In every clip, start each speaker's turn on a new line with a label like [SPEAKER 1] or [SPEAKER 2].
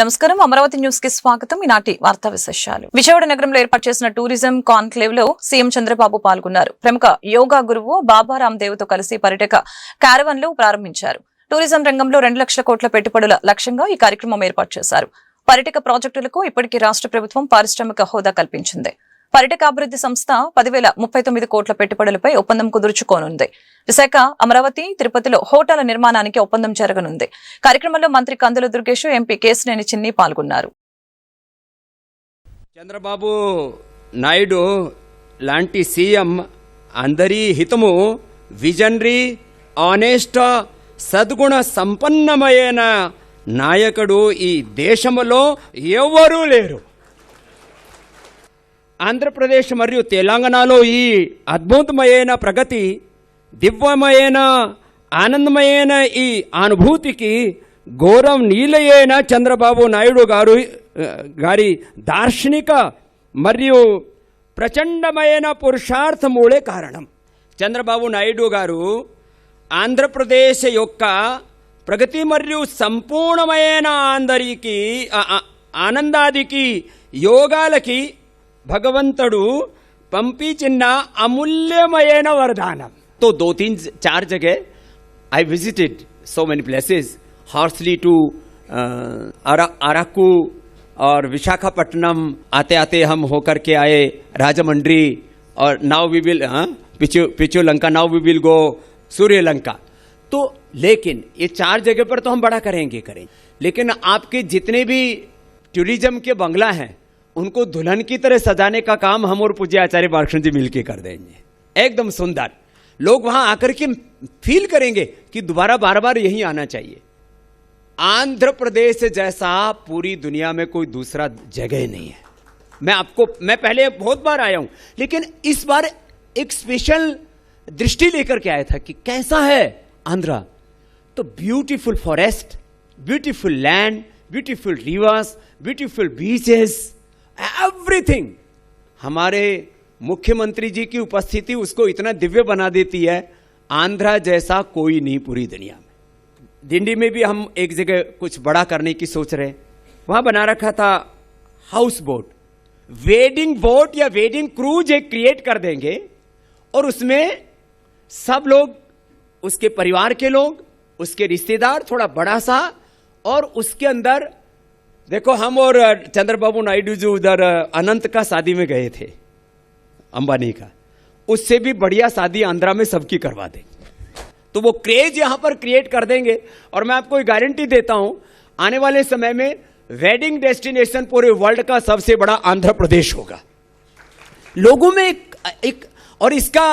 [SPEAKER 1] నమస్కారం అమరావతి న్యూస్ కి స్వాగతం. ఈనాటి వార్తా విశేషాలు. విజయవాడ నగరంలో ఏర్పాటు చేసిన టూరిజం కాన్క్లేవ్ లో సీఎం చంద్రబాబు పాల్గొన్నారు. ప్రముఖ యోగా గురువు బాబా రామ్దేవ్ తో కలిసి పర్యాటక క్యారవన్ లు ప్రారంభించారు. టూరిజం రంగంలో 2 లక్షల కోట్ల పెట్టుబడుల లక్ష్యంగా ఈ కార్యక్రమం ఏర్పాటు చేశారు. పర్యాటక ప్రాజెక్టులకు ఇప్పటికీ రాష్ట్ర ప్రభుత్వం పారిశ్రామిక హోదా కల్పించింది. పర్యాటక అభివృద్ధి సంస్థ 10,039 కోట్ల పెట్టుబడులపై ఒప్పందం కుదుర్చుకోనుంది. విశాఖ, అమరావతి, తిరుపతిలో హోటళ్ల నిర్మాణానికి ఒప్పందం జరగనుంది. కార్యక్రమంలో మంత్రి కందుల దుర్గేష్, ఎంపీ కేశినేని చిన్ని పాల్గొన్నారు.
[SPEAKER 2] చంద్రబాబు నాయుడు లాంటి సీఎం అందరి హితము విజనరీ, ఆనెస్ట్, సద్గుణ సంపన్నమైన నాయకుడు ఈ దేశంలో ఎవరూ లేరు. ఆంధ్రప్రదేశ్ మరియు తెలంగాణలో ఈ అద్భుతమైన ప్రగతి, దివ్యమైన ఆనందమైన ఈ అనుభూతికి గౌరవనీయులైన చంద్రబాబు నాయుడు గారి దార్శనిక మరియు ప్రచండమైన పురుషార్థములే కారణం. చంద్రబాబు నాయుడు గారు ఆంధ్రప్రదేశ్ యొక్క ప్రగతి మరియు సంపూర్ణమైన అందరికి ఆనందానికి యోగాలకి భగవంతుడు పంపించిన అమూల్యమైన వరదానం. तो 2-3-4 जगह I visited so many places, Horsley to Araku और विशाखापट्टनम आते आते हम होकर के आए राजमंड्री, और now we will Pichu Lanka, now we will go Suryalanka. तो लेकिन ये 4 जगह पर तो हम बड़ा करेंगे, लेकिन आपके जितने भी टूरिज्म के बंगला हैं उनको दुल्हन की तरह सजाने का काम हम और पूज्य आचार्य बालकृष्ण जी मिलकर कर देंगे. एकदम सुंदर लोग वहां आकर के फील करेंगे कि दोबारा बार बार यहीं आना चाहिए. आंध्र प्रदेश जैसा पूरी दुनिया में कोई दूसरा जगह नहीं है. मैं पहले बहुत बार आया हूं, लेकिन इस बार एक स्पेशल दृष्टि लेकर के आया था कि कैसा है आंध्रा. तो beautiful forest, beautiful land, beautiful reverse, beautiful beaches, everything. हमारे मुख्यमंत्री जी की उपस्थिति उसको इतना दिव्य बना देती है. आंध्रा जैसा कोई नहीं पूरी दुनिया में. दिंडी में भी हम एक जगह कुछ बड़ा करने की सोच रहे हैं. वहां बना रखा था हाउस बोट, वेडिंग बोट या वेडिंग क्रूज एक क्रिएट कर देंगे, और उसमें सब लोग, उसके परिवार के लोग, उसके रिश्तेदार, थोड़ा बड़ा सा, और उसके अंदर देखो हम और चंद्रबाबु नायडू जो उधर अनंत का शादी में गए थे, अंबानी का, उससे भी बढ़िया शादी आंध्रा में सबकी करवा देंगे. तो वो क्रेज यहां पर क्रिएट कर देंगे. और मैं आपको एक गारंटी देता हूं, आने वाले समय में वेडिंग डेस्टिनेशन पूरे वर्ल्ड का सबसे बड़ा आंध्र प्रदेश होगा. लोगों में एक और इसका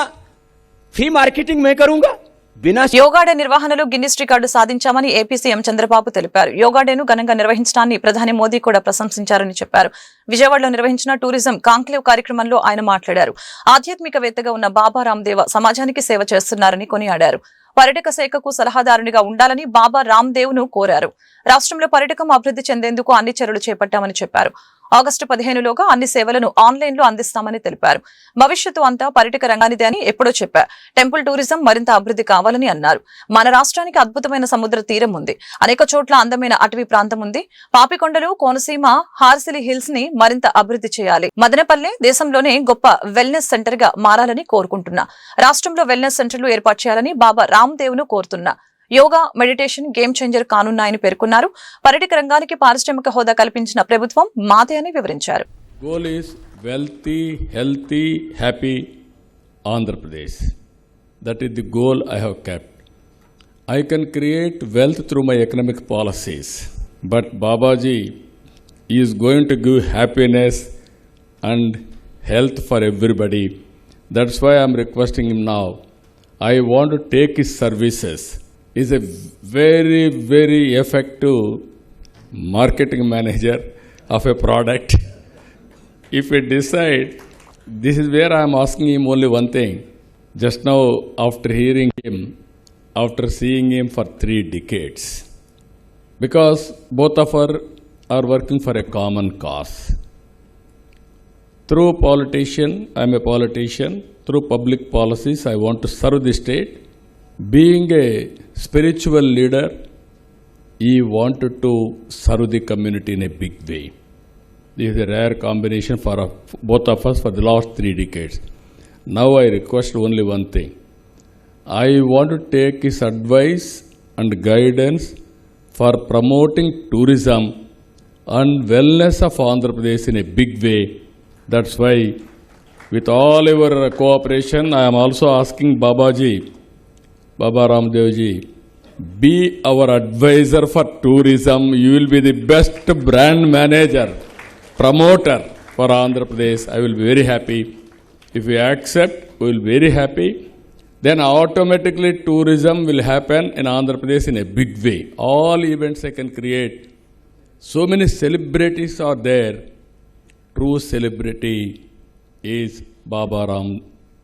[SPEAKER 2] फ्री मार्केटिंग मैं करूंगा.
[SPEAKER 1] యోగా డే నిర్వహణలో గిన్నిస్ రికార్డు సాధించామని ఏపీ సీఎం చంద్రబాబు తెలిపారు. యోగా డేను ఘనంగా నిర్వహించడాన్ని ప్రధాని మోదీ కూడా ప్రశంసించారని చెప్పారు. విజయవాడలో నిర్వహించిన టూరిజం కాంక్లేవ్ కార్యక్రమంలో ఆయన మాట్లాడారు. ఆధ్యాత్మికవేత్తగా ఉన్న బాబా రామ్దేవ్ సమాజానికి సేవ చేస్తున్నారని కొనియాడారు. పర్యాటక శాఖకు సలహాదారునిగా ఉండాలని బాబా రామ్దేవ్ ను కోరారు. రాష్ట్రంలో పర్యాటకం అభివృద్ధి చెందేందుకు అన్ని చర్యలు చేపట్టామని చెప్పారు. ఆగస్టు 15లోగా అన్ని సేవలను ఆన్లైన్ లో అందిస్తామని తెలిపారు. భవిష్యత్తు అంతా పర్యాటక రంగానిదే అని ఎప్పుడో చెప్పారు. టెంపుల్ టూరిజం మరింత అభివృద్ధి కావాలని అన్నారు. మన రాష్ట్రానికి అద్భుతమైన సముద్ర తీరం ఉంది. అనేక చోట్ల అందమైన అటవీ ప్రాంతం ఉంది. పాపికొండలు, కోనసీమ, హార్సిలీ హిల్స్ ని మరింత అభివృద్ధి చేయాలి. మదనపల్లె దేశంలోనే గొప్ప వెల్నెస్ సెంటర్ గా మారాలని కోరుకుంటున్నా. రాష్ట్రంలో వెల్నెస్ సెంటర్లు ఏర్పాటు చేయాలని బాబా రామ్దేవ్ ను కోరుతున్నా. యోగా, మెడిటేషన్ గేమ్ చేంజర్ కానున్నాయని పేర్కొన్నారు. పర్యాటక రంగానికి పారిశ్రామిక హోదా కల్పించిన ప్రభుత్వం మాదే అని వివరించారు.
[SPEAKER 3] Goal is wealthy, healthy, happy Andhra Pradesh. That is the goal I have kept. I can create wealth through my economic policies, but Babaji is going to give happiness and health for everybody. That's why I am requesting him now. I want to take his services. Is a very, very effective marketing manager of a product. If we decide, this is where I am asking him only one thing. Just now, after hearing him, after seeing him for 3 decades, because both of us are working for a common cause. Through I am a politician. Through public policies, I want to serve the state. Being a spiritual leader, he wanted to serve the community in a big way. This is a rare combination for both of us for the last 3 decades. Now I request only one thing. I want to take his advice and guidance for promoting tourism and wellness of Andhra Pradesh in a big way. That's why, with all your cooperation, I am also asking Babaji, Baba Ramdev ji, be our advisor for tourism. You will be the best brand manager, promoter for Andhra Pradesh. I will be very happy. If you accept, we will be very happy. Then automatically tourism will happen in Andhra Pradesh in a big way. All events I can create. So many celebrities are there. True celebrity is Baba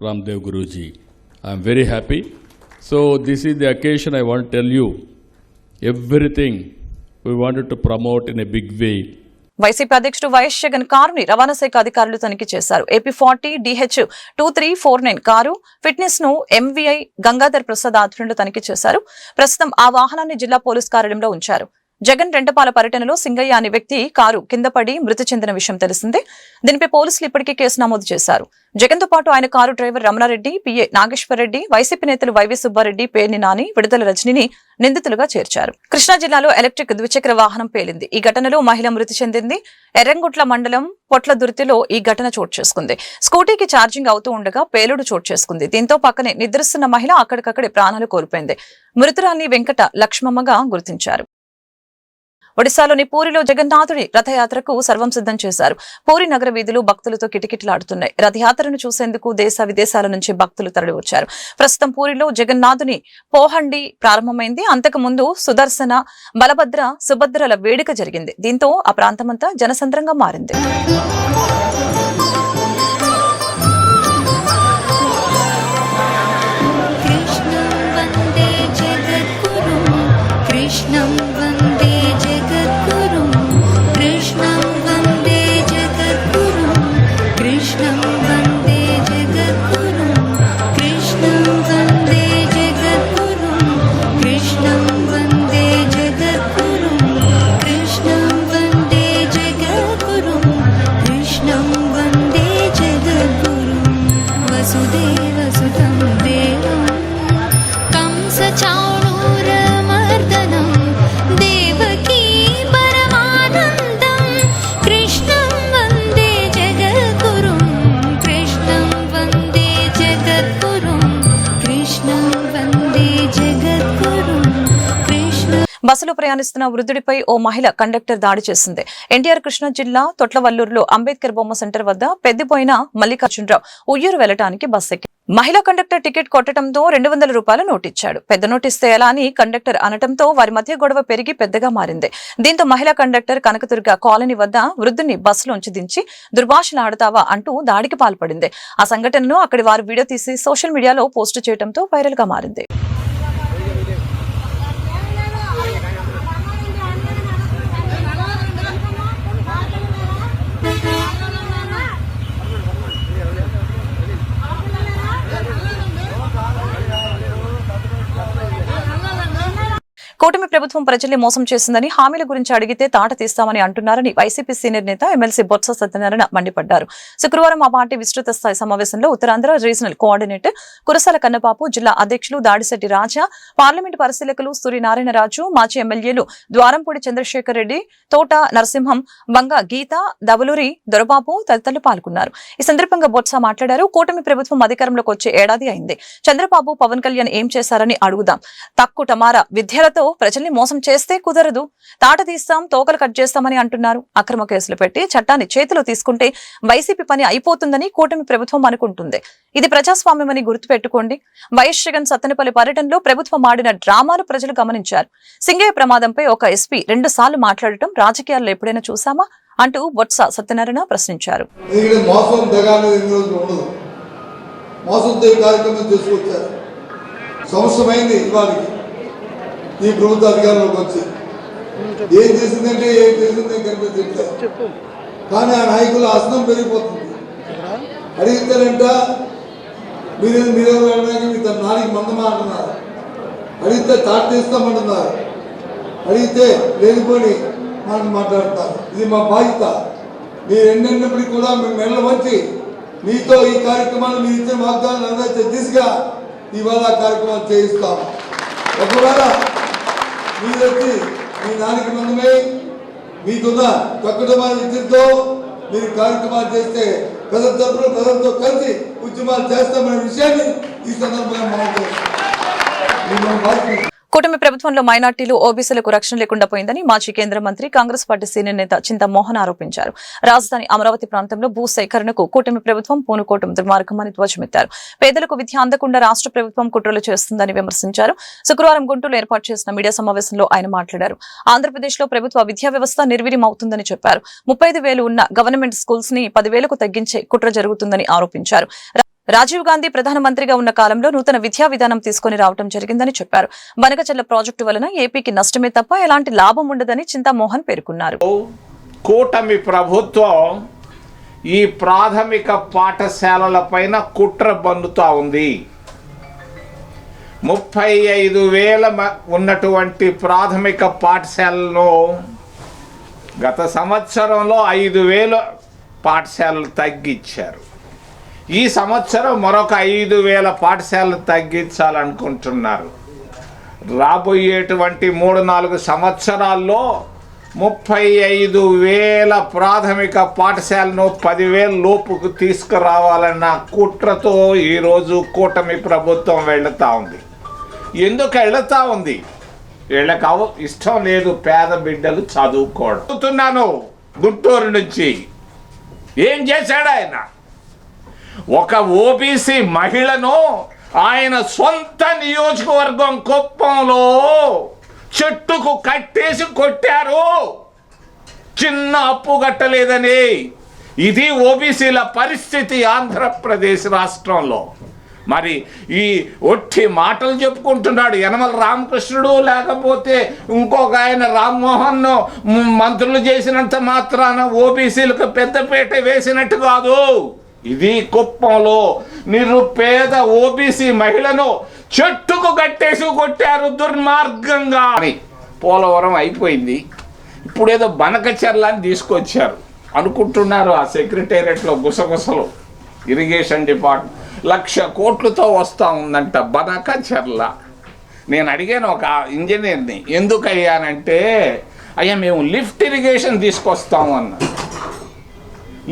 [SPEAKER 3] Ramdev Guruji. I am very happy. So this is the occasion I want to tell you. Everything we wanted to promote in a big way.
[SPEAKER 1] YCP అధ్యక్షుడు YS Jagan కారుని రవాణా శాఖ అధికారులు తనిఖీ చేశారు. AP40 DH 2349 car fitness ను MVI Gangadhar Prasad ఆధ్వర్యంలో తనిఖీ చేశారు. ప్రస్తుతం ఆ వాహనాన్ని జిల్లా పోలీస్ కార్యాలయంలో ఉంచారు. జగన్ రెండపాల పర్యటనలో సింగయ్య అనే వ్యక్తి కారు కింద పడి మృతి చెందిన విషయం తెలిసిందే. దీనిపై పోలీసులు ఇప్పటికే కేసు నమోదు చేశారు. జగన్ తో పాటు ఆయన కారు డ్రైవర్ రమణారెడ్డి, PA నాగేశ్వర్ రెడ్డి, వైసీపీ నేతలు వైవి సుబ్బారెడ్డి, పేర్ని నాని, విడుదల రజనిని నిందితులుగా చేర్చారు. కృష్ణా జిల్లాలో ఎలక్ట్రిక్ ద్విచక్ర వాహనం పేలింది. ఈ ఘటనలో మహిళ మృతి చెందింది. ఎర్రంగుట్ల మండలం పొట్లదుర్తిలో ఈ ఘటన చోటు చేసుకుంది. స్కూటీకి ఛార్జింగ్ అవుతూ ఉండగా పేలుడు చోటు చేసుకుంది. దీంతో పక్కనే నిద్రిస్తున్న మహిళ అక్కడికక్కడే ప్రాణాలు కోల్పోయింది. మృతురాల్ని వెంకట లక్ష్మమ్మగా గుర్తించారు. ఒడిశాలోని పూరిలో జగన్నాథుడి రథయాత్రకు సర్వం సిద్ధం చేశారు. పూరి నగర వీధులు భక్తులతో కిటకిటలాడుతున్నాయి. రథయాత్రను చూసేందుకు దేశ విదేశాల నుంచి భక్తులు తరలివచ్చారు. ప్రస్తుతం పూరిలో జగన్నాథుని పోహండి ప్రారంభమైంది. అంతకు ముందు సుదర్శన, బలభద్ర, సుభద్రల వేడుక జరిగింది. దీంతో ఆ ప్రాంతమంతా జనసంద్రంగా మారింది. బస్సులో ప్రయాణిస్తున్న వృద్ధుడిపై ఓ మహిళ కండక్టర్ దాడి చేసింది. ఎన్టీఆర్ కృష్ణా జిల్లా తొట్లవల్లూరులో అంబేద్కర్ బొమ్మ సెంటర్ వద్ద పెద్దిపోయిన మల్లికార్జునరావు ఉయ్యూరు వెళ్లడానికి బస్ ఎక్కి మహిళా కండక్టర్ టికెట్ కొట్టడంతో 200 రూపాయల నోటిచ్చాడు. పెద్ద నోటిస్తే ఎలా అని కండక్టర్ అనటంతో వారి మధ్య గొడవ పెరిగి పెద్దగా మారింది. దీంతో మహిళా కండక్టర్ కనకదుర్గ కాలనీ వద్ద వృద్ధుని బస్సులోంచి దించి దుర్భాషలాడతావా అంటూ దాడికి పాల్పడింది. ఆ సంఘటనను అక్కడి వారు వీడియో తీసి సోషల్ మీడియాలో పోస్టు చేయడంతో వైరల్ గా మారింది. కూటమి ప్రభుత్వం ప్రజల్ని మోసం చేసిందని, హామీల గురించి అడిగితే తాట తీస్తామని అంటున్నారని వైసీపీ సీనియర్ నేత ఎమ్మెల్సీ బొత్స సత్యనారాయణ మండిపడ్డారు. శుక్రవారం ఆ పార్టీ విస్తృత స్థాయి సమావేశంలో ఉత్తరాంధ్ర రీజనల్ కోఆర్డినేటర్ కురసాల కన్నబాబు, జిల్లా అధ్యక్షులు దాడిశెట్టి రాజా, పార్లమెంటు పరిశీలకులు సూర్యనారాయణరాజు, మాజీ ఎమ్మెల్యేలు ద్వారంపూడి చంద్రశేఖర్ రెడ్డి, తోట నరసింహం, వంగ గీత, దవలూరి దొరబాబు తదితరులు పాల్గొన్నారు. ఈ సందర్భంగా బొత్స మాట్లాడారు. కూటమి ప్రభుత్వం అధికారంలోకి వచ్చే ఏడాది అయింది. చంద్రబాబు, పవన్ కళ్యాణ్ ఏం చేశారని అడుగుదాం. తక్కు టమారా విద్యలతో ప్రజల్ని మోసం చేస్తే కుదరదు. తాట తీస్తాం, తోకలు కట్ చేస్తామని అంటున్నారు. అక్రమ కేసులు పెట్టి చట్టాన్ని చేతిలో తీసుకుంటే వైసీపీ పని అయిపోతుందని కూటమి ప్రభుత్వం అనుకుంటుంది. ఇది ప్రజాస్వామ్యమని గుర్తుపెట్టుకోండి. వైఎస్ జగన్ సత్తెనపల్లి పర్యటనలో ప్రభుత్వం ఆడిన డ్రామాలు ప్రజలు గమనించారు. సింగయ్య ప్రమాదంపై ఒక ఎస్పీ 2 సార్లు మాట్లాడటం రాజకీయాల్లో ఎప్పుడైనా చూసామా అంటూ బొత్స సత్యనారాయణ ప్రశ్నించారు.
[SPEAKER 4] ఈ ప్రభుత్వ అధికారంలోకి వచ్చి ఏం చేసిందంటే ఏం చేసిందని కనిపించట్లేదు. కానీ ఆ నాయకుల అసనం పెరిగిపోతుంది. అడిగితేనంట మీరెవరు మీ తన నాలుగు మందమా అంటున్నారు. అడిగితే తాట తీస్తామంటున్నారు. అడిగితే లేనిపోని మనకు మాట్లాడతారు. ఇది మా బాధ్యత. మీరు ఎన్నెన్నప్పటికీ కూడా మేము మెడలు వంచి మీతో ఈ కార్యక్రమాలు మీరు ఇచ్చిన వాగ్దానాలు నెరవేర్చే దిశగా ఇవాళ కార్యక్రమాలు చేయిస్తాం. ఒకవేళ మీరు వచ్చి మీ నాన్నకి మందమై మీకున్న తక్కువ విద్యతో మీరు కార్యక్రమాలు చేస్తే ప్రజల తరపున ప్రజలతో కలిసి ఉద్యమాలు చేస్తామనే విషయాన్ని ఈ సందర్భంగా మనం బాధ్యత.
[SPEAKER 1] కూటమి ప్రభుత్వంలో మైనార్టీలు ఓబీసీలకు రక్షణ లేకుండా పోయిందని మాజీ కేంద్ర మంత్రి కాంగ్రెస్ పార్టీ సీనియర్ నేత చింతమోహన్ ఆరోపించారు. రాజధాని అమరావతి ప్రాంతంలో భూ సేకరణకు కూటమి ప్రభుత్వం పూనుకోవడం దుర్మార్గమని ధ్వజమెత్తారు. పేదలకు విద్య అందకుండా రాష్ట్ర ప్రభుత్వం కుట్రలు చేస్తుందని విమర్శించారు. శుక్రవారం గుంటూరులో ఏర్పాటు చేసిన మీడియా సమావేశంలో ఆయన మాట్లాడారు. ఆంధ్రప్రదేశ్ లో ప్రభుత్వ విద్యా వ్యవస్థ నిర్వీర్యమవుతుందని చెప్పారు. 35,000 ఉన్న గవర్నమెంట్ స్కూల్స్ ని 10,000కు తగ్గించే కుట్ర జరుగుతుందని ఆరోపించారు. రాజీవ్ గాంధీ ప్రధానమంత్రిగా ఉన్న కాలంలో నూతన విద్యా విధానం తీసుకుని రావడం జరిగిందని చెప్పారు. బనకచెర్ల ప్రాజెక్టు వలన ఏపీకి నష్టమే తప్ప ఎలాంటి లాభం ఉండదని చింతామోహన్ పేర్కొన్నారు.
[SPEAKER 5] కూటమి ప్రభుత్వం ఈ ప్రాథమిక పాఠశాలల పైన కుట్ర బన్నుతా ఉంది. 35,000 ఉన్నటువంటి ప్రాథమిక పాఠశాలను గత సంవత్సరంలో 5,000 పాఠశాలలు తగ్గించారు. ఈ సంవత్సరం మరొక 5,000 పాఠశాలలు తగ్గించాలనుకుంటున్నారు. రాబోయేటువంటి 3-4 సంవత్సరాల్లో 35,000 ప్రాథమిక పాఠశాలను 10,000 లోపుకు తీసుకురావాలన్న కుట్రతో ఈరోజు కూటమి ప్రభుత్వం వెళుతూ ఉంది. ఎందుకు వెళుతూ ఉంది? వీళ్ళకి ఇష్టం లేదు పేద బిడ్డలు చదువుకోవడం. గుంటూరు నుంచి ఏం చేశాడు ఆయన? ఒక ఓబీసీ మహిళను ఆయన సొంత నియోజకవర్గం కుప్పంలో చెట్టుకు కట్టేసి కొట్టారు, చిన్న అప్పు కట్టలేదని. ఇది ఓబీసీల పరిస్థితి ఆంధ్రప్రదేశ్ రాష్ట్రంలో. మరి ఈ ఒట్టి మాటలు చెప్పుకుంటున్నాడు యనమల రామకృష్ణుడు, లేకపోతే ఇంకొక ఆయన రామ్మోహన్ మంత్రులు చేసినంత మాత్రాన ఓబీసీలకు పెద్దపీట వేసినట్టు కాదు. ఇది కుప్పంలో నిరుపేద ఓబీసీ మహిళను చెట్టుకు కట్టేసి కొట్టారు దుర్మార్గంగా. పోలవరం అయిపోయింది, ఇప్పుడు ఏదో బనకచెర్లని తీసుకొచ్చారు అనుకుంటున్నారు. ఆ సెక్రటేరియట్లో గుసగుసలు. ఇరిగేషన్ డిపార్ట్మెంట్ 1,00,000 కోట్లతో వస్తూ ఉందంట బనకచెర్ల. నేను అడిగాను ఒక ఇంజనీర్ని, ఎందుకు అయ్యానంటే అయ్యా మేము లిఫ్ట్ ఇరిగేషన్ తీసుకొస్తాము అన్నారు.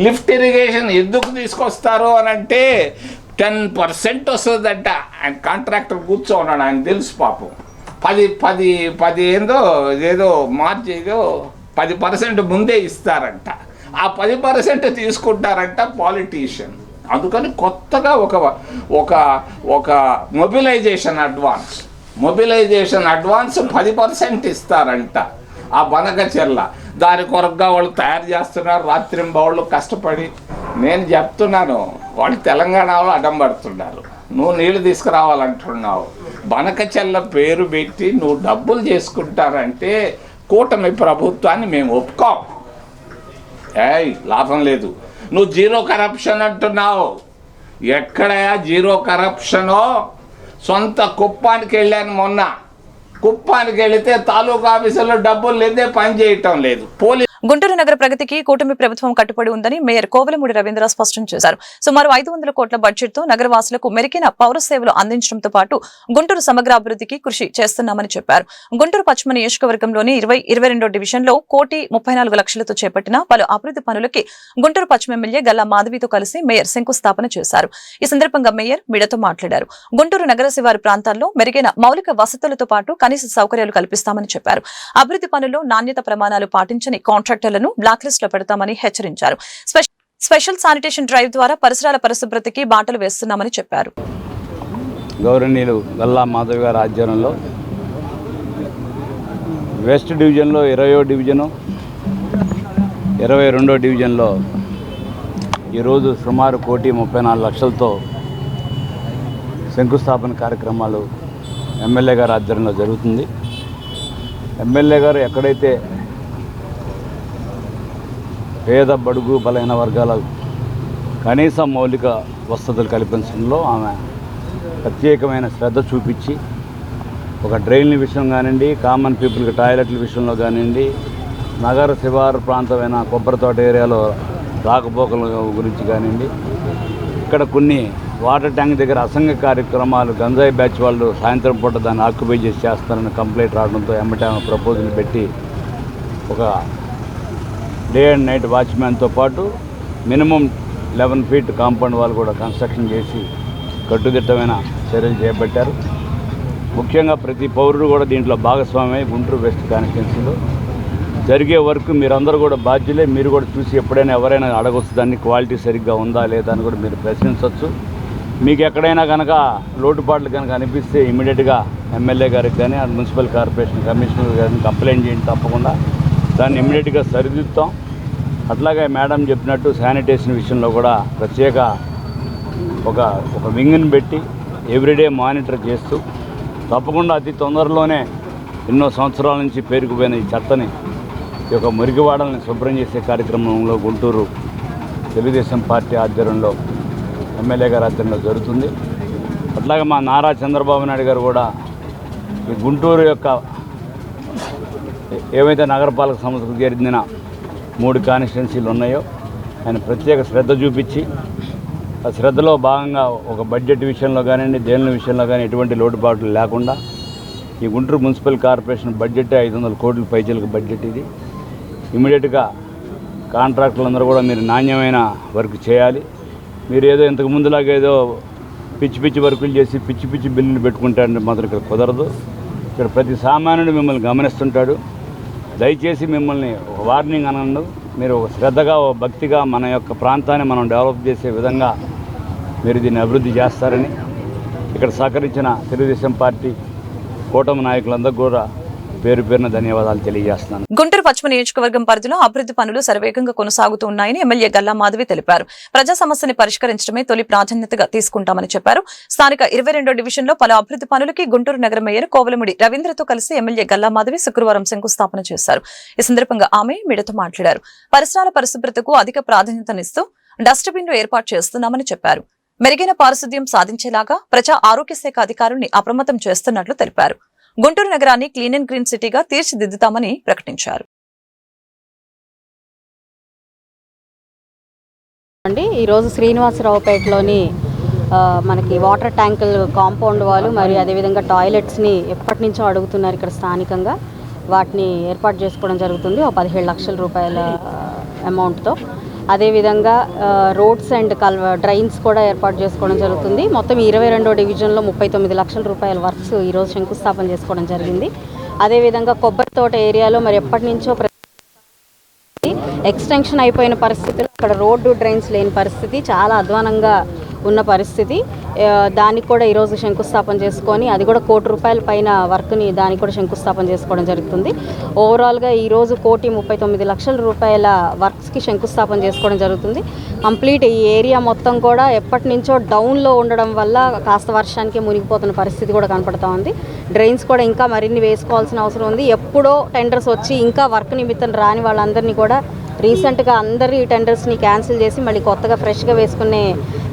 [SPEAKER 5] లిఫ్ట్ ఇరిగేషన్ ఎందుకు తీసుకొస్తారు అని అంటే 10% వస్తుందంట. ఆయన కాంట్రాక్టర్ కూర్చో ఉన్నాడు, ఆయన తెలుసు పాపం. 10 ఏదో మార్జిగా 10% ముందే ఇస్తారంట. ఆ 10% తీసుకుంటారంట పాలిటీషియన్. అందుకని కొత్తగా ఒక మొబిలైజేషన్ అడ్వాన్స్ 10% ఇస్తారంట ఆ బనకచెర్ల. దాని కొరకుగా వాళ్ళు తయారు చేస్తున్నారు రాత్రింబవళ్ళు కష్టపడి. నేను చెప్తున్నాను, వాళ్ళు తెలంగాణలో అడ్డం పడుతున్నారు. నువ్వు నీళ్లు తీసుకురావాలంటున్నావు, బనకచెర్ల పేరు పెట్టి నువ్వు డబ్బులు చేసుకుంటారంటే కూటమి ప్రభుత్వాన్ని మేము ఒప్పుకోం. లాభం లేదు. నువ్వు జీరో కరప్షన్ అంటున్నావు. ఎక్కడయా జీరో కరప్షనో? సొంత కుప్పానికి వెళ్ళాను మొన్న. కుప్పానికి వెళితే తాలూకా ఆఫీసులో డబ్బులు లేదే, పని చేయటం లేదు.
[SPEAKER 1] గుంటూరు నగర ప్రగతికి కూటమి ప్రభుత్వం కట్టుబడి ఉందని మేయర్ కోవెలమూడి రవీంద్ర స్పష్టం చేశారు. సుమారు 500 కోట్ల బడ్జెట్ తో నగరవాసులకు మెరుగైన పౌర సేవలు అందించడంతో పాటు గుంటూరు సమగ్రాభివృద్ధికి కృషి చేస్తున్నామని చెప్పారు. గుంటూరు పశ్చిమ నియోజకవర్గంలోని 22వ డివిజన్లో 1,34,00,000తో చేపట్టిన పలు అభివృద్ధి పనులకి గుంటూరు పశ్చిమ ఎమ్మెల్యే గల్లా మాధవితో కలిసి మేయర్ శంకుస్థాపన చేశారు. ఈ సందర్భంగా మేయర్ మీడియాతో మాట్లాడారు. గుంటూరు నగర శివారు ప్రాంతాల్లో మెరుగైన మౌలిక వసతులతో పాటు కనీస సౌకర్యాలు కల్పిస్తామని చెప్పారు. అభివృద్ధి పనుల్లో నాణ్యత ప్రమాణాలు పాటించని కాంట్రాక్టర్లను బ్లాక్ లిస్ట్ లో పెడతామని హెచ్చరించారు. స్పెషల్ శానిటేషన్ డ్రైవ్ ద్వారా పరిసరాల పరిశుభ్రతకి బాటలు వేస్తున్నామని చెప్పారు.
[SPEAKER 6] గౌరవనీయులు గల్లా మాధవి గారి ఆధ్వర్యంలో వెస్ట్ డివిజన్లో 20వ డివిజను 22వ డివిజన్లో ఈరోజు సుమారు 1,34,00,000తో శంకుస్థాపన కార్యక్రమాలు ఎమ్మెల్యే గారి ఆధ్వర్యంలో జరుగుతుంది. ఎమ్మెల్యే గారు ఎక్కడైతే పేద బడుగు బలైన వర్గాల కనీస మౌలిక వసతులు కల్పించడంలో ఆమె ప్రత్యేకమైన శ్రద్ధ చూపించి ఒక డ్రైన్ల విషయం కానివ్వండి, కామన్ పీపుల్కి టాయిలెట్ల విషయంలో కానివ్వండి, నగర శివారు ప్రాంతమైన కొబ్బరితోట ఏరియాలో రాకపోకల గురించి కానివ్వండి, ఇక్కడ కొన్ని వాటర్ ట్యాంక్ దగ్గర అసంఘ కార్యక్రమాలు గంజాయి బ్యాచ్ వాళ్ళు సాయంత్రం పూట దాన్ని ఆక్యుపై చేసి చేస్తారని కంప్లైంట్ రావడంతో ఎమ్మటే ప్రపోజల్ పెట్టి ఒక డే అండ్ నైట్ వాచ్మ్యాన్తో పాటు మినిమం 11 ఫీట్ కాంపౌండ్ వాళ్ళు కూడా కన్స్ట్రక్షన్ చేసి కట్టుదిట్టమైన చర్యలు చేపట్టారు. ముఖ్యంగా ప్రతి పౌరుడు కూడా దీంట్లో భాగస్వామి గుంటూరు వెస్ట్ కాన్స్టిట్యున్సీలో జరిగే వర్క్ మీరందరూ కూడా బాధ్యులే. మీరు కూడా చూసి ఎప్పుడైనా ఎవరైనా అడగొచ్చు దాన్ని క్వాలిటీ సరిగ్గా ఉందా లేదా అని కూడా మీరు ప్రశ్నించవచ్చు. మీకు ఎక్కడైనా కనుక లోటుపాట్లు కనుక అనిపిస్తే ఇమీడియట్గా ఎమ్మెల్యే గారికి కానీ మున్సిపల్ కార్పొరేషన్ కమిషనర్ గారిని కంప్లైంట్ చేయండి, తప్పకుండా దాన్ని ఇమీడియట్గా సరిదిద్దుతాం. అట్లాగే మేడం చెప్పినట్టు శానిటేషన్ విషయంలో కూడా ప్రత్యేక ఒక వింగ్ని పెట్టి ఎవ్రీడే మానిటర్ చేస్తూ తప్పకుండా అతి తొందరలోనే ఎన్నో సంవత్సరాల నుంచి పేరుకుపోయిన ఈ చెత్తని ఈ యొక్క మురికివాడల్ని శుభ్రం చేసే కార్యక్రమంలో గుంటూరు తెలుగుదేశం పార్టీ ఆధ్వర్యంలో ఎమ్మెల్యే గారి ఆధ్వర్యంలో జరుగుతుంది. అట్లాగే మా నారా చంద్రబాబు నాయుడు గారు కూడా ఈ గుంటూరు యొక్క ఏవైతే నగరపాలక సంస్థకు చెందిన 3 కాన్స్టిట్యున్సీలు ఉన్నాయో ఆయన ప్రత్యేక శ్రద్ధ చూపించి ఆ శ్రద్ధలో భాగంగా ఒక బడ్జెట్ విషయంలో కానివ్వండి, దేనిల విషయంలో కానీ ఎటువంటి లోటుపాట్లు లేకుండా ఈ గుంటూరు మున్సిపల్ కార్పొరేషన్ బడ్జెట్ 500 కోట్ల పైచలకు బడ్జెట్. ఇది ఇమీడియట్గా కాంట్రాక్టులందరూ కూడా మీరు నాణ్యమైన వర్క్ చేయాలి. మీరు ఏదో ఇంతకు ముందులాగా ఏదో పిచ్చి వర్కులు చేసి పిచ్చి బిల్లులు పెట్టుకుంటారంటే మాత్రం ఇక్కడ కుదరదు. ఇక్కడ ప్రతి సామాన్యుడు మిమ్మల్ని గమనిస్తుంటాడు. దయచేసి మిమ్మల్ని ఒక వార్నింగ్ అనండు, మీరు ఒక శ్రద్ధగా ఒక భక్తిగా మన యొక్క ప్రాంతాన్ని మనం డెవలప్ చేసే విధంగా మీరు దీన్ని అభివృద్ధి చేస్తారని ఇక్కడ సహకరించిన తెలుగుదేశం పార్టీ కూటమి నాయకులందరూ కూడా పేరు పేరున ధన్యవాదాలు తెలియజేస్తున్నాను.
[SPEAKER 1] గుంటూరు పశ్చిమ నియోజకవర్గం పరిధిలో అభివృద్ధి పనులు శరవేగంగా కొనసాగుతూ ఉన్నాయని ఎమ్మెల్యే గల్లా మాధవి తెలిపారు. ప్రజా సమస్యని పరిష్కరించడమే తొలి ప్రాధాన్యతగా తీసుకుంటామని చెప్పారు. స్థానిక 22వ డివిజన్లో పలు అభివృద్ధి పనులకి గుంటూరు నగర మేయర్ కోవలముడి రవీంద్రతో కలిసి ఎమ్మెల్యే గల్లా మాధవి శుక్రవారం శంకుస్థాపన చేశారు. ఈ సందర్భంగా ఆమె మీడియాతో మాట్లాడారు. పరిసరాల పరిశుభ్రతకు అధిక ప్రాధాన్యతనిస్తూ డస్ట్బిన్లు ఏర్పాటు చేస్తున్నామని చెప్పారు. మెరుగైన పారిశుద్ధ్యం సాధించేలాగా ప్రజా ఆరోగ్య శాఖ అధికారుల్ని అప్రమత్తం చేస్తున్నట్లు తెలిపారు. గుంటూరు నగరాన్ని క్లీన్ అండ్ గ్రీన్ సిటీగా తీర్చిదిద్దుతామని ప్రకటించారు.
[SPEAKER 7] ఈరోజు శ్రీనివాసరావుపేటలోని మనకి వాటర్ ట్యాంకులు కాంపౌండ్ వాళ్ళు మరియు అదేవిధంగా టాయిలెట్స్ని ఎప్పటి నుంచో అడుగుతున్నారు. ఇక్కడ స్థానికంగా వాటిని ఏర్పాటు చేసుకోవడం జరుగుతుంది 17 లక్షల రూపాయల అమౌంట్తో. అదేవిధంగా రోడ్స్ అండ్ డ్రైన్స్ కూడా ఏర్పాటు చేసుకోవడం జరుగుతుంది. మొత్తం 22వ డివిజన్లో 39 లక్షల రూపాయల వర్క్స్ ఈరోజు శంకుస్థాపన చేసుకోవడం జరిగింది. అదేవిధంగా కొబ్బరి తోట ఏరియాలో మరి ఎప్పటి నుంచో ఎక్స్టెన్షన్ అయిపోయిన పరిస్థితులు, అక్కడ రోడ్డు డ్రైన్స్ లేని పరిస్థితి, చాలా అధ్వానంగా ఉన్న పరిస్థితి. దానికి కూడా ఈరోజు శంకుస్థాపన చేసుకొని అది కూడా ₹1,00,00,000 పైన వర్క్ని దానికి కూడా శంకుస్థాపన చేసుకోవడం జరుగుతుంది. ఓవరాల్గా ఈరోజు ₹1,39,00,000 వర్క్స్కి శంకుస్థాపన చేసుకోవడం జరుగుతుంది. కంప్లీట్ ఈ ఏరియా మొత్తం కూడా ఎప్పటి నుంచో డౌన్లో ఉండడం వల్ల కాస్త వర్షానికి మునిగిపోతున్న పరిస్థితి కూడా కనపడతా ఉంది. డ్రైన్స్ కూడా ఇంకా మరిన్ని వేసుకోవాల్సిన అవసరం ఉంది. ఎప్పుడో టెండర్స్ వచ్చి ఇంకా వర్క్ నిమిత్తం రాని వాళ్ళందరినీ కూడా రీసెంట్గా అందరి టెండర్స్ని క్యాన్సిల్ చేసి మళ్ళీ కొత్తగా ఫ్రెష్గా వేసుకునే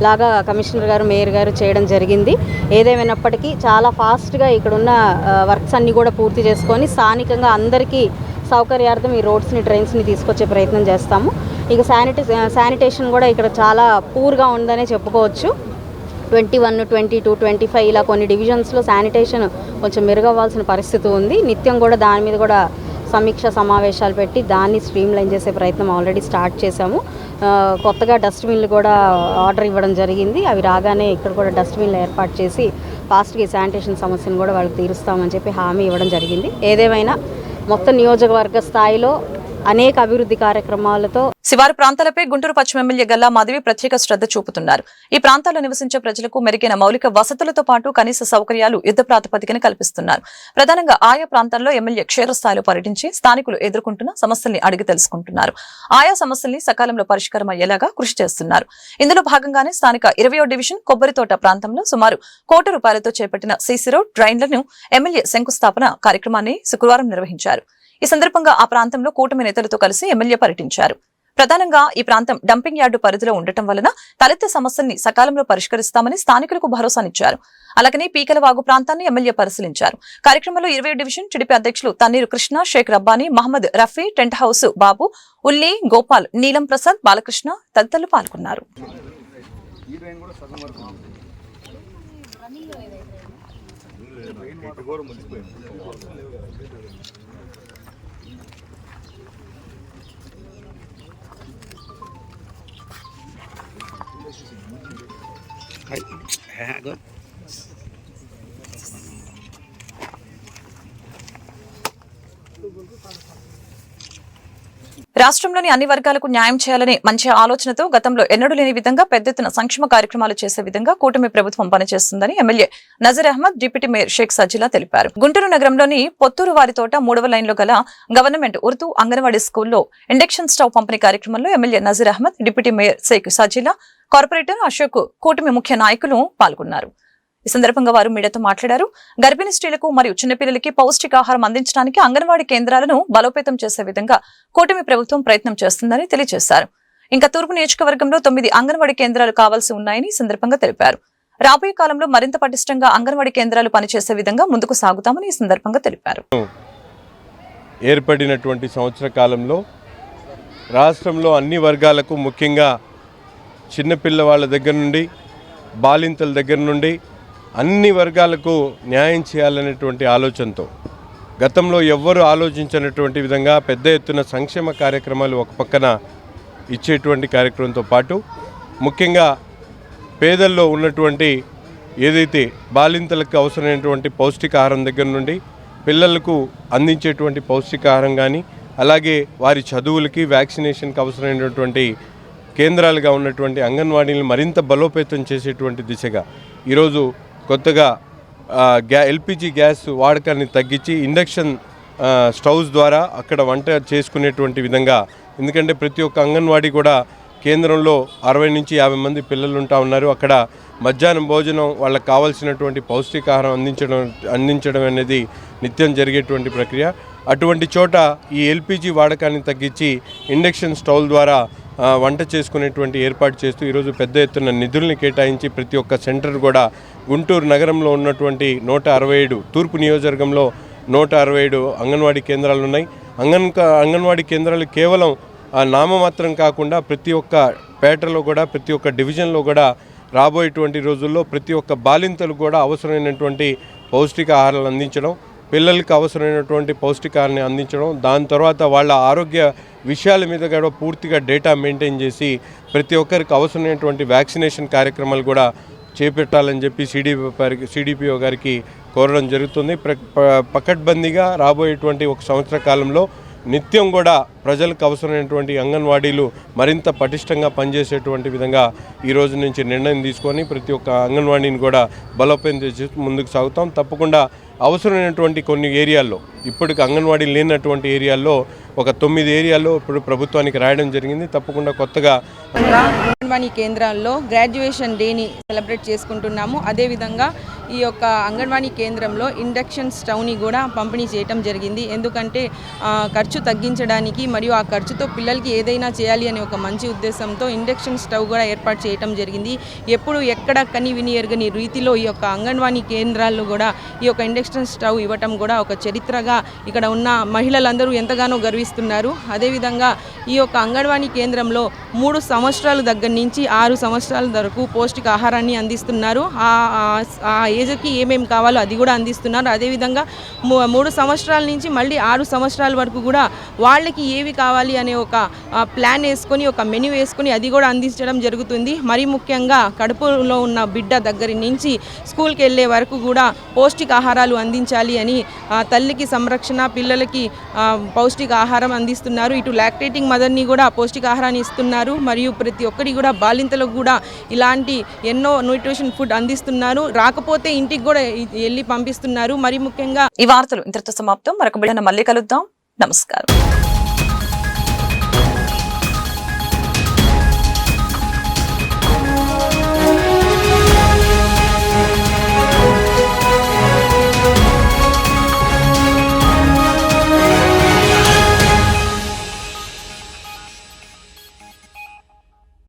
[SPEAKER 7] లాగా కమిషనర్ గారు, మేయర్ గారు చేయడం జరిగింది. ఏదేమైనప్పటికీ చాలా ఫాస్ట్గా ఇక్కడున్న వర్క్స్ అన్నీ కూడా పూర్తి చేసుకొని స్థానికంగా అందరికీ సౌకర్యార్థం ఈ రోడ్స్ని, డ్రైన్స్ని తీసుకొచ్చే ప్రయత్నం చేస్తాము. ఇక శానిటేషన్ కూడా ఇక్కడ చాలా పూర్గా ఉందనే చెప్పుకోవచ్చు. 21, 22, 25 ఇలా కొన్ని డివిజన్స్లో శానిటేషన్ కొంచెం మెరుగవ్వాల్సిన పరిస్థితి ఉంది. నిత్యం కూడా దాని మీద కూడా సమీక్ష సమావేశాలు పెట్టి దాన్ని స్ట్రీమ్లైన్ చేసే ప్రయత్నం ఆల్రెడీ స్టార్ట్ చేశాము. కొత్తగా డస్ట్బిన్లు కూడా ఆర్డర్ ఇవ్వడం జరిగింది. అవి రాగానే ఇక్కడ కూడా డస్ట్బిన్లు ఏర్పాటు చేసి ఫాస్ట్గా ఈ శానిటేషన్ సమస్యను కూడా వాళ్ళకి తీరుస్తామని చెప్పి హామీ ఇవ్వడం జరిగింది. ఏదేమైనా మొత్తం నియోజకవర్గ స్థాయిలో అనేక అభివృద్ధి కార్యక్రమాలతో
[SPEAKER 1] శివారు ప్రాంతాలపై గుంటూరు పశ్చిమ ఎమ్మెల్యే గల్లా మాధవి ప్రత్యేక శ్రద్ధ చూపుతున్నారు. ఈ ప్రాంతాల్లో నివసించే ప్రజలకు మెరుగైన మౌలిక వసతులతో పాటు కనీస సౌకర్యాలు యుద్ధ ప్రాతిపదికన కల్పిస్తున్నారు. ప్రధానంగా ఆయా ప్రాంతాల్లో ఎమ్మెల్యే క్షేత్రస్థాయిలో పర్యటించి స్థానికులు ఎదుర్కొంటున్న సమస్యల్ని అడిగి తెలుసుకుంటున్నారు. ఆయా సమస్యల్ని సకాలంలో పరిష్కారం అయ్యేలాగా కృషి చేస్తున్నారు. ఇందులో భాగంగానే స్థానిక 20వ డివిజన్ కొబ్బరితోట ప్రాంతంలో సుమారు ₹1,00,00,000 చేపట్టిన సీసీ రోడ్, డ్రైన్లను ఎమ్మెల్యే శంకుస్థాపన కార్యక్రమాన్ని శుక్రవారం నిర్వహించారు. ఈ సందర్భంగా ఆ ప్రాంతంలో కూటమి నేతలతో కలిసి ఎమ్మెల్యే పర్యటించారు. ప్రధానంగా ఈ ప్రాంతం డంపింగ్ యార్డు పరిధిలో ఉండటం వలన తలెత్తే సమస్యల్ని సకాలంలో పరిష్కరిస్తామని స్థానికులకు భరోసానిచ్చారు. అలాగనే పీకలవాగు ప్రాంతాన్ని ఎమ్మెల్యే పరిశీలించారు. కార్యక్రమంలో 20 డివిజన్ టీడీపీ అధ్యక్షులు తన్నీరు కృష్ణ, షేక్ రబ్బానీ, మహమ్మద్ రఫీ, టెంట్ హౌస్ బాబు, ఉల్లి, గోపాల్, నీలం ప్రసాద్, బాలకృష్ణ తదితరులు పాల్గొన్నారు. రాష్ట్రంలోని అన్ని వర్గాలకు న్యాయం చేయాలనే మంచి ఆలోచనతో గతంలో ఎన్నడూ లేని విధంగా పెద్ద ఎత్తున సంక్షేమ కార్యక్రమాలు చేసే విధంగా కూటమి ప్రభుత్వం పనిచేస్తుందని MLA Nazeer Ahmed, deputy mayor Sheikh Sajila తెలిపారు. గుంటూరు నగరంలోని పొత్తూరు వారితోట 3వ లైన్లో గల గవర్నమెంట్ ఉర్దూ అంగన్వాడీ స్కూల్లో ఇండక్షన్ స్టవ్ పంపిణీ కార్యక్రమంలో MLA Nazeer Ahmed, deputy mayor Sheikh Sajila, corporator Ashok, కూటమి ముఖ్య నాయకులు పాల్గొన్నారు. ఈ సందర్భంగా వారు మీడియాతో మాట్లాడారు. గర్భిణీ స్త్రీలకు మరియు చిన్నపిల్లలకి పౌష్టికాహారం అందించడానికి అంగన్వాడీ కేంద్రాలను బలోపేతం చేసే విధంగా కూటమి ప్రభుత్వం ప్రయత్నం చేస్తుందని తెలియజేశారు. ఇంకా తూర్పు నియోజకవర్గంలో 9 అంగన్వాడీ కేంద్రాలు కావాల్సి ఉన్నాయని ఈ సందర్భంగా తెలిపారు. రాబోయే కాలంలో మరింత పటిష్టంగా అంగన్వాడీ కేంద్రాలు పనిచేసే విధంగా ముందుకు సాగుతామని ఈ సందర్భంగా తెలిపారు.
[SPEAKER 8] ఏర్పడినటువంటి సంవత్సర కాలంలో రాష్ట్రంలో అన్ని వర్గాలకు, ముఖ్యంగా చిన్నపిల్లవాళ్ళ దగ్గర నుండి బాలింతల దగ్గర నుండి అన్ని వర్గాలకు న్యాయం చేయాలనేటువంటి ఆలోచనతో గతంలో ఎవ్వరూ ఆలోచించినటువంటి విధంగా పెద్ద ఎత్తున సంక్షేమ కార్యక్రమాలు ఒక పక్కన ఇచ్చేటువంటి కార్యక్రమంతో పాటు ముఖ్యంగా పేదల్లో ఉన్నటువంటి ఏదైతే బాలింతలకు అవసరమైనటువంటి పౌష్టికాహారం దగ్గర నుండి పిల్లలకు అందించేటువంటి పౌష్టికాహారం కానీ, అలాగే వారి చదువులకి, వ్యాక్సినేషన్కి అవసరమైనటువంటి కేంద్రాలుగా ఉన్నటువంటి అంగన్వాడీలను మరింత బలోపేతం చేసేటువంటి దిశగా ఈరోజు కొత్తగా ఎల్పిజి గ్యాస్ వాడకాన్ని తగ్గించి ఇండక్షన్ స్టవ్స్ ద్వారా అక్కడ వంట చేసుకునేటువంటి విధంగా, ఎందుకంటే ప్రతి ఒక్క అంగన్వాడీ కూడా కేంద్రంలో 60 నుంచి 50 మంది పిల్లలు ఉంటా ఉన్నారు. అక్కడ మధ్యాహ్నం భోజనం వాళ్ళకి కావాల్సినటువంటి పౌష్టికాహారం అందించడం అనేది నిత్యం జరిగేటువంటి ప్రక్రియ. అటువంటి చోట ఈ ఎల్పిజి వాడకాన్ని తగ్గించి ఇండక్షన్ స్టవ్ ద్వారా వంట చేసుకునేటువంటి ఏర్పాటు చేస్తూ ఈరోజు పెద్ద ఎత్తున నిధుల్ని కేటాయించి ప్రతి ఒక్క సెంటర్ కూడా గుంటూరు నగరంలో ఉన్నటువంటి 167 తూర్పు నియోజకవర్గంలో 167 అంగన్వాడీ కేంద్రాలు ఉన్నాయి. అంగన్వాడీ కేంద్రాలు కేవలం నామమాత్రం కాకుండా ప్రతి ఒక్క పేటలో కూడా, ప్రతి ఒక్క డివిజన్లో కూడా రాబోయేటువంటి రోజుల్లో ప్రతి ఒక్క బాలింతలు కూడా అవసరమైనటువంటి పౌష్టికాహారాలు అందించడం, పిల్లలకు అవసరమైనటువంటి పౌష్టికాహారాన్ని అందించడం, దాని తర్వాత వాళ్ళ ఆరోగ్య విషయాల మీద కూడా పూర్తిగా డేటా మెయింటైన్ చేసి ప్రతి ఒక్కరికి అవసరమైనటువంటి వ్యాక్సినేషన్ కార్యక్రమాలు కూడా చేపట్టాలని చెప్పి సిడిపిఓ గారికి కోరడం జరుగుతుంది. పకడ్బందీగా రాబోయేటువంటి ఒక సంవత్సర కాలంలో నిత్యం కూడా ప్రజలకు అవసరమైనటువంటి అంగన్వాడీలు మరింత పటిష్టంగా పనిచేసేటువంటి విధంగా ఈ రోజు నుంచి నిర్ణయం తీసుకొని ప్రతి ఒక్క అంగన్వాడీని కూడా బలోపేతం చేసి ముందుకు సాగుతాం. తప్పకుండా అవసరమైనటువంటి కొన్ని ఏరియాల్లో, ఇప్పటికి అంగన్వాడీ లేనటువంటి ఏరియాల్లో ఒక 9 ఏరియాల్లో ఇప్పుడు ప్రభుత్వానికి రాయడం జరిగింది. తప్పకుండా కొత్తగా
[SPEAKER 9] అంగన్వాడీ కేంద్రాల్లో గ్రాడ్యుయేషన్ డేని సెలబ్రేట్ చేసుకుంటున్నాము. అదేవిధంగా ఈ యొక్క అంగన్వాడీ కేంద్రంలో ఇండక్షన్ స్టవ్ని కూడా పంపిణీ చేయటం జరిగింది. ఎందుకంటే ఖర్చు తగ్గించడానికి మరియు ఆ ఖర్చుతో పిల్లలకి ఏదైనా చేయాలి అనే ఒక మంచి ఉద్దేశంతో ఇండక్షన్ స్టవ్ కూడా ఏర్పాటు చేయటం జరిగింది. ఎప్పుడు ఎక్కడ కని విని ఎరగని రీతిలో ఈ యొక్క అంగన్వాడీ కేంద్రాల్లో కూడా ఈ యొక్క ఇండక్షన్ స్టవ్ ఇవ్వటం కూడా ఒక చరిత్రగా ఇక్కడ ఉన్న మహిళలందరూ ఎంతగానో గర్విస్తున్నారు. అదేవిధంగా ఈ యొక్క అంగన్వాడీ కేంద్రంలో 3 సంవత్సరాల దగ్గర నుంచి 6 సంవత్సరాల వరకు పౌష్టికాహారాన్ని అందిస్తున్నారు. ఆ ఏజ్కి ఏమేమి కావాలో అది కూడా అందిస్తున్నారు. అదేవిధంగా 3 సంవత్సరాల నుంచి మళ్ళీ 6 సంవత్సరాల వరకు కూడా వాళ్ళకి ఏవి కావాలి అనే ఒక ప్లాన్ వేసుకొని, ఒక మెనూ వేసుకొని అది కూడా అందించడం జరుగుతుంది. మరి ముఖ్యంగా కడుపులో ఉన్న బిడ్డ దగ్గర నుంచి స్కూల్కి వెళ్ళే వరకు కూడా పౌష్టికాహారాలు అందించాలి అని తల్లికి సంరక్షణ, పిల్లలకి పౌష్టికాహారం అందిస్తున్నారు. ఇటు లాక్టేటింగ్ మదర్ని కూడా పౌష్టికాహారాన్ని ఇస్తున్నారు. మరియు ప్రతి ఒక్కరి కూడా బాలింతలకు కూడా ఇలాంటి ఎన్నో న్యూట్రిషన్ ఫుడ్ అందిస్తున్నారు. రాకపోతే ఇంటికి కూడా వెళ్ళి పంపిస్తున్నారు. మరి ముఖ్యంగా
[SPEAKER 1] ఈ వార్తలు ఇంతటితో సమాప్తం. మరొక బిడ్డను మళ్ళీ కలుద్దాం. నమస్కారం.